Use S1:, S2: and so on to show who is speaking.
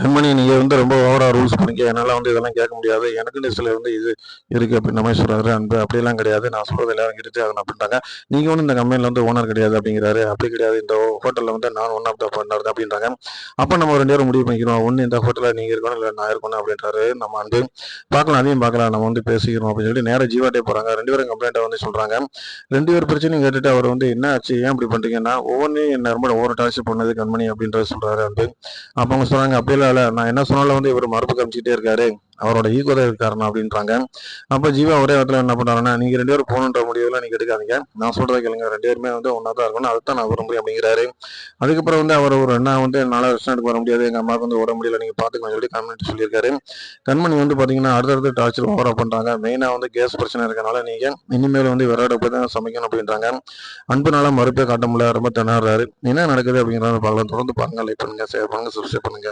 S1: கண்மணி நீங்க வந்து ரொம்ப ஓவரா ரூல்ஸ் பண்ணீங்க. என்னால வந்து இதெல்லாம் கேட்க முடியாது. எனக்குன்னு சில வந்து இது இருக்கு அப்படின்ற மாரி சொல்றாரு அன்பு. அப்படியெல்லாம் கிடையாது. நான் சொல்றது எல்லாரும் கேட்டுட்டே ஆகணும் அப்படின்ட்டாங்க. நீங்க ஒண்ணும் இந்த கம்பெனில வந்து ஓனர் கிடையாது அப்படிங்கிறாரு. அப்படி கிடையாது. இந்த ஹோட்டல்ல வந்து நான் ஒன் ஆஃப் த பார்ட்னர் தான் அப்படின்றாங்க. அப்ப நம்ம 2 பேரும் முடிவு பண்ணிக்கிறோம். ஒண்ணு இந்த ஹோட்டல்ல நீங்க இருக்கணும், இல்ல நான் இருக்கணும் அப்படின்றாரு நம்ம அன்பு. பார்க்கலாம் அதையும் பார்க்கலாம். நம்ம வந்து பேசிக்கிறோம் அப்படின்னு சொல்லி நேரா ஜீவாட்டே போறாங்க. 2 பேரும் கம்ப்ளைண்ட்ட வந்து சொல்றாங்க. 2 பேர் பிரச்சனையும் கேட்டுட்டு அவர் வந்து என்ன ஆச்சு? ஏன் இப்படி பண்றீங்கன்னா, ஒவ்வொன்னையும் என்ன ரொம்ப ஓவர் டார்ச்சர் பண்ணது கண்மணி அப்படின்றத சொல்றாரு அன்பு. அப்ப அவங்க சொன்னாங்க, அப்படிலாம் இல்ல. நான் என்ன சொன்னாலும் வந்து இவரு மறுப்பு காமிச்சுக்கிட்டே இருக்காரு. அவரோட ஈகோ தான் இதுக்கு காரணம் அப்படின்றாங்க. அப்ப ஜீவா ஒரே இடத்துல என்ன பண்றாருன்னா, நீங்க 2 பேரும் போகணுன்ற முடிவுலாம் நீங்க எடுக்காதீங்க. நான் சொல்றத கேளுங்க. 2 பேருமே வந்து ஒண்ணா தான் இருக்கணும். அதுதான் நான் விரும்புறேன் அப்படிங்கிறாரு. அதுக்கப்புறம் வந்து அவர் ஒரு நான் வந்து என்னால ரெஸ்டாரண்ட்க்கு வர முடியாது. எங்க அம்மாவுக்கு வந்து உடம்பு முடியல. நீங்க பார்த்துக்கோங்கன்னு சொல்லி கம்மிட்டு சொல்லியிருக்காரு. கண்மணி வந்து பார்த்தீங்கன்னா, அடுத்தடுத்து டார்ச்சர் ஓவரா பண்றாங்க. மெயினா வந்து கேஸ் பிரச்சனை இருக்கனால நீங்க இனிமேல் வந்து விறகு அடுப்புல தான் சமைக்கணும் அப்படின்றாங்க. அன்புனால மறுப்பே காட்ட முடியல. ரொம்ப திணறாரு. என்ன நடக்குது அப்படிங்கிறத பார்க்கலாம். தொடர்ந்து பாருங்க. லைக் பண்ணுங்க, ஷேர் பண்ணுங்க, சப்ஸ்கிரைப் பண்ணுங்க.